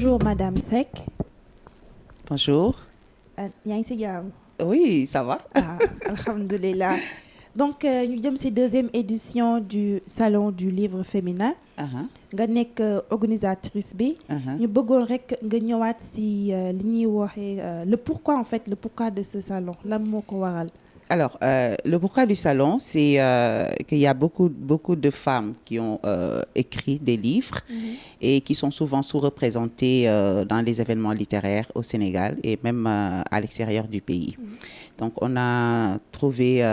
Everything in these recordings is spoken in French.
Bonjour Madame Seck. Bonjour. yaa ngi si jàmm. Oui, ça va. Alhamdulillah. Donc ñu jëm si deuxième édition du salon du livre féminin. Nga nekk organisatrice bi. ñu bëggoon rek nga ñëwaat si li ñuy waxee le pourquoi en fait le pourquoi de ce salon lan moo ko waral. Alors, le pourquoi du salon, c'est qu'il y a beaucoup de femmes qui ont écrit des livres et qui sont souvent sous-représentées dans les événements littéraires au Sénégal et même à l'extérieur du pays. Donc, on a trouvé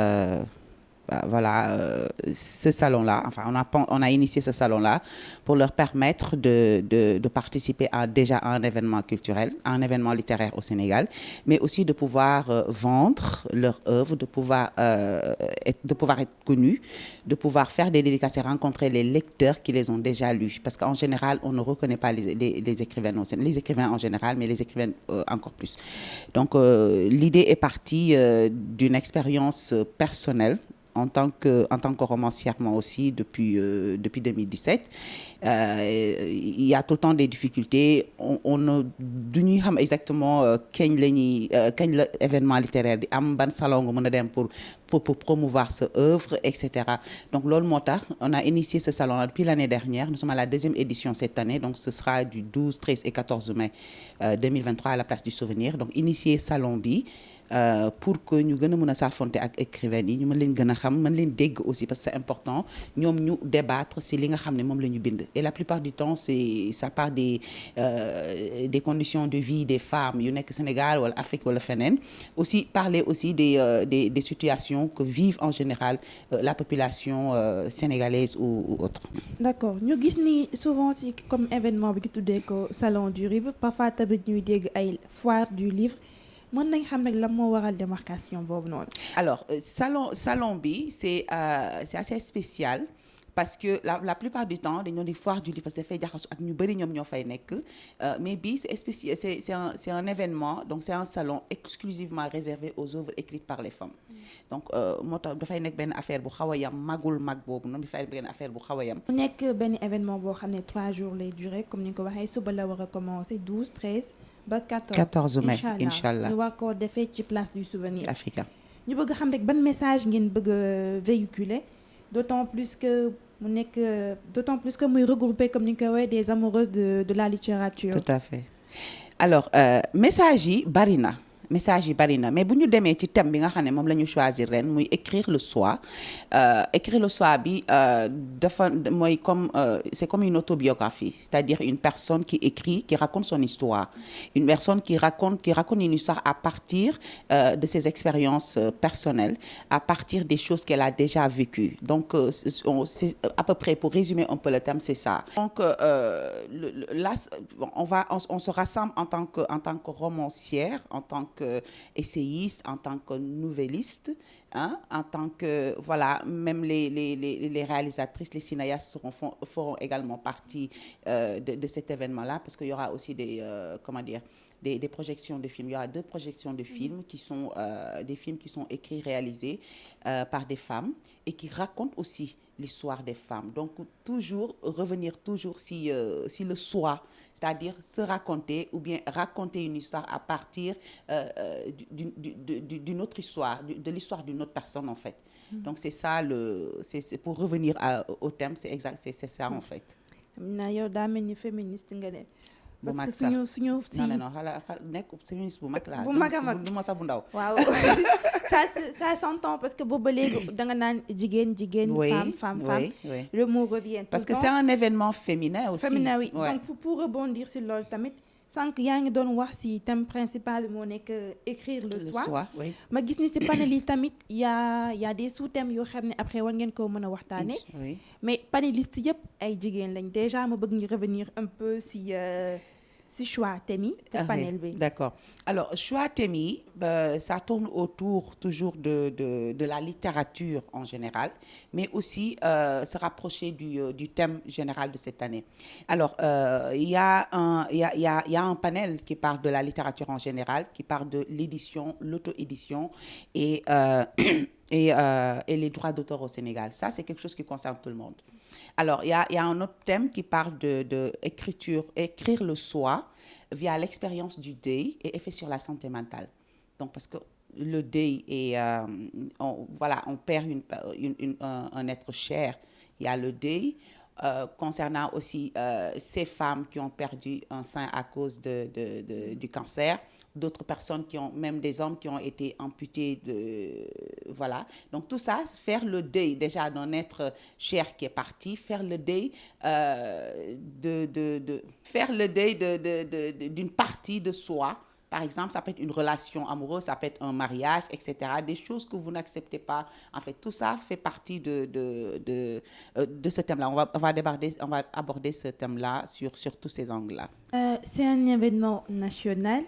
ce salon-là, enfin on a initié ce salon-là pour leur permettre de participer déjà à un événement culturel, à un événement littéraire au Sénégal, mais aussi de pouvoir vendre leur œuvre, de pouvoir être connus, de pouvoir faire des dédicaces et rencontrer les lecteurs qui les ont déjà lus. Parce qu'en général, on ne reconnaît pas les écrivains en général, mais les écrivains encore plus. Donc, l'idée est partie d'une expérience personnelle en tant que romancière moi aussi depuis 2017. Il y a tout le temps des difficultés. On ne duñuy xam exactement kañ l'événement littéraire di am ban salon nga mën a dem pour promouvoir sa œuvre, etc. Donc loolu moo tax on a initié ce salon-là depuis l'année dernière. Nous sommes à la deuxième édition cette année, donc ce sera du 12, 13 et 14 mai 2023 à la place du Souvenir. Donc initier salon bi pour que ñu gën a mën a saafonte ak écrivains yi ñu mën leen gën a xam mën leen dégg aussi parce que c'est important ñoom ñu débattre si li nga xam ne moom la ñu bind. Et la plupart du temps ça part des conditions de vie des femmes yu nekk Sénégal wala Afrique wala feneen. Aussi parler aussi des situations que vivent en général la population sénégalaise ou autre. D'accord ñu gis ni souvent si comme événement bi ñu tuddee ko salon du livre parfois tamit ñuy dégg ay foire du livre. mën nañ xam nag lan moo waral démarcation boobu noonu. Alors salon bi c'est assez spécial parce que la plupart du temps dañoo di foire du livre parce que dafay jaxasu ak ñu bëri ñoom ñoo fay nekk mais bii c'est spécial c'est un événement donc c'est un salon exclusivement réservé aux œuvres écrites par les femmes. Donc moo tax dafay nekk benn affaire bu xaw a yam mag boobu noonu dafay benn affaire bu xaw a yam. mu nekk benn événement boo xam ne 3 jours lay durer comme ni nga ko waxee suba la war a commencer 12 13. ba 14 mai inchallah ñu war koo defee ci place du Souvenir africain. ñu bëgg xam rek ban message ngeen bëgg a véhiculer d'autant plus que muy regrouper comme ni nga koy waxee des amoureuses de la littérature. Tout à fait. Alors message yi bari na mais bu ñu demee ci thème bi nga xam ne moom la ñu choisir ren muy écrire le soi bi dafa mooy comme c'est comme une autobiographie, c'est-à-dire une personne qui écrit, qui raconte son histoire, une personne qui raconte une histoire à partir de ses expériences personnelles, à partir des choses qu'elle a déjà vécues. Donc c'est à peu près, pour résumer un peu le thème, c'est ça. Donc là on se rassemble en tant que romancière, en tant que essayiste, en tant que nouvelliste, en tant que même les réalisatrices, les cinéastes feront également partie de cet événement-là parce qu'il y aura aussi des projections de films. Il y aura 2 projections de films qui sont des films qui sont écrits, réalisés par des femmes et qui racontent aussi l'histoire des femmes. Donc revenir si le soi, c'est-à-dire se raconter ou bien raconter une histoire à partir d'une autre histoire, de l'histoire d'une autre personne en fait. Donc c'est ça c'est pour revenir au thème, c'est ça en fait. na yow daa mel ni féministe nga de. bu mag parce sax que suñu non xala nekk féministe bu mag laa. bu mag a mag du ma sax bu ndaw. waaw ça s'entend parce que boobu ba léegi danga naan jigéen femme. Oui. Le mot revient. Parce que c'est un événement féminin aussi. Féminin oui. Ouais. Donc pour rebondir sur loolu tamit sànq yaa ngi doon wax ci thème principal moo nekk écrire le soi. Oui. ma gis ni ci panel yi tamit y a des sous-thèmes yoo xam ne après war ngeen koo mën a waxtaane. Oui. Mais panélistes yëpp ay jigéen lañ déjà ma bëgg ñu revenir un peu si choix thème yi te panel bi. D'accord. Alors choix thème yi ça tourne autour toujours de la littérature en général, mais aussi se rapprocher du thème général de cette année. Alors il y a un panel qui parle de la littérature en général, qui parle de l'édition, l'auto-édition et et les droits d'auteur au Sénégal. Ça, c'est quelque chose qui concerne tout le monde. Alors, il y a un autre thème qui parle écrire le soi via l'expérience du deuil et effet sur la santé mentale. Donc, parce que le deuil est, on perd un être cher. Il y a le deuil. Concernant aussi ces femmes qui ont perdu un sein à cause du cancer, d'autres personnes même des hommes qui ont été amputés voilà. Donc tout ça, faire le deuil déjà d'un être cher qui est parti, faire le deuil d'une partie de soi. Par exemple, ça peut être une relation amoureuse, ça peut être un mariage, etc. Des choses que vous n'acceptez pas. En fait, tout ça fait partie de ce thème-là. On va aborder ce thème-là sur tous ces angles-là. C'est un événement national.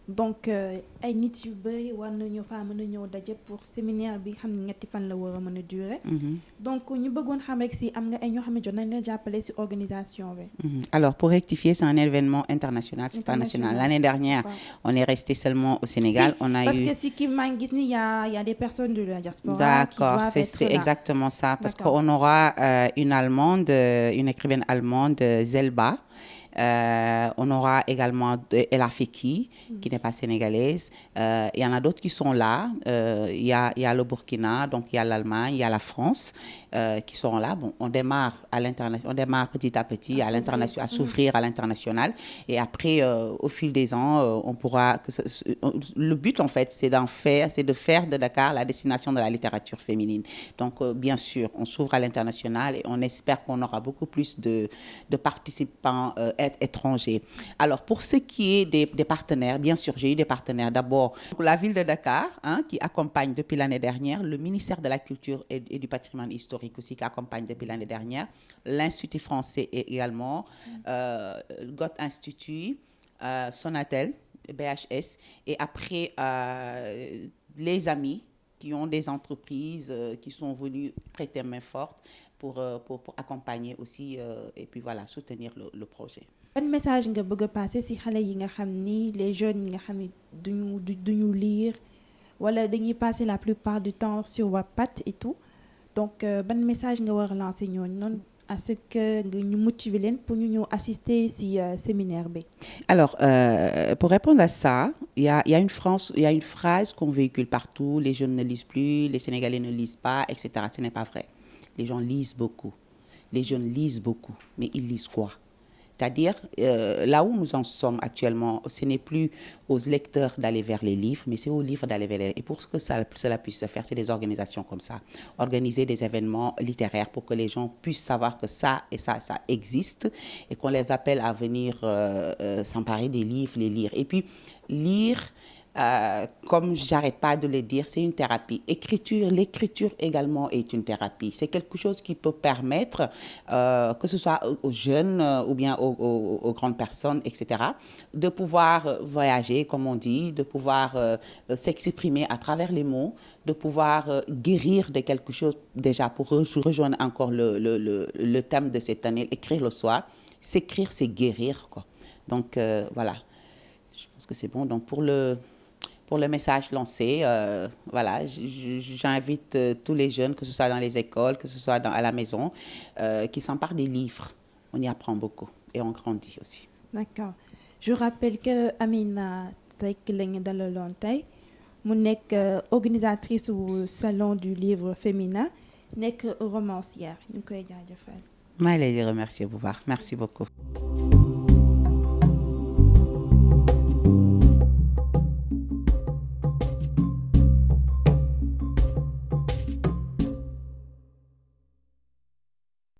Donc ay nit yu bëri war nañu faa mën a ñëw daje pour séminaire bi xam ne ñetti fan la war a mën a durer. Donc ñu bëggoon xam rek si am nga ay ñoo xam ne jot nañ la jàppale si organisation bi. Alors pour rectifier, c'est un événement international, c'est pas national. L'année dernière, on est resté seulement au Sénégal. Si, parce que si qui m'a dit il y a des personnes de la diaspora. D'accord, c'est exactement ça, parce qu'on aura une Allemande, une écrivaine allemande, Zelba. On aura également Ella Feki, qui n'est pas sénégalaise. Il y en a d'autres qui sont là. Il y a le Burkina, donc il y a l'Allemagne, il y a la France qui seront là. Bon, on démarre petit à petit à s'ouvrir à l'international. Et après, au fil des ans, on pourra... le but, en fait, c'est de faire de Dakar la destination de la littérature féminine. Donc, bien sûr, on s'ouvre à l'international et on espère qu'on aura beaucoup plus de participants étrangers. Alors, pour ce qui est des partenaires, bien sûr, j'ai eu des partenaires. D'abord, la ville de Dakar, qui accompagne depuis l'année dernière, le ministère de la Culture et du Patrimoine historique aussi, qui accompagne depuis l'année dernière, l'Institut français également, Goethe Institut, Sonatel, BHS, et après, les amis qui ont des entreprises qui sont venus prêter main forte pour accompagner aussi et puis voilà, soutenir le projet. Un message nga bëgg a passer si xale yi nga xam ni les jeunes yi nga xam ni duñu lire wala dañuy passer la plupart du temps sur Wattpad et tout, donc ban message nga war a lancer ñooñu noonu à ce que ñu motiver leen pour ñu ñëw assister si séminaire bi. Alors pour répondre à ça, il y a une phrase qu'on véhicule partout: les jeunes ne lisent plus, les Sénégalais ne lisent pas, etc. Ce n'est pas vrai. Les gens lisent beaucoup, les jeunes lisent beaucoup, mais ils lisent quoi? C'est-à-dire, là où nous en sommes actuellement, ce n'est plus aux lecteurs d'aller vers les livres, mais c'est aux livres d'aller vers les livres. Et pour que cela puisse se faire, c'est des organisations comme ça. Organiser des événements littéraires pour que les gens puissent savoir que ça et ça existe et qu'on les appelle à venir s'emparer des livres, les lire. Et puis, lire... comme j'arrête pas de le dire, c'est une thérapie. L'écriture également est une thérapie. C'est quelque chose qui peut permettre, que ce soit aux jeunes ou bien aux grandes personnes, etc., de pouvoir voyager, comme on dit, de pouvoir s'exprimer à travers les mots, de pouvoir guérir de quelque chose, déjà pour rejoindre encore le thème de cette année, écrire le soir. S'écrire, c'est guérir, quoi. Donc, voilà. Je pense que c'est bon. Donc, pour le message lancé, voilà, j'invite tous les jeunes, que ce soit dans les écoles, que ce soit à la maison, qui s'emparent des livres. On y apprend beaucoup et on grandit aussi. D'accord. Je rappelle que Amina Seck lañu dalaloon tey mu nekk organisatrice au salon du livre féminin, nekk romancière. Ñu koy jaajëfal. maa ngi lay remercier bu baax. Merci beaucoup.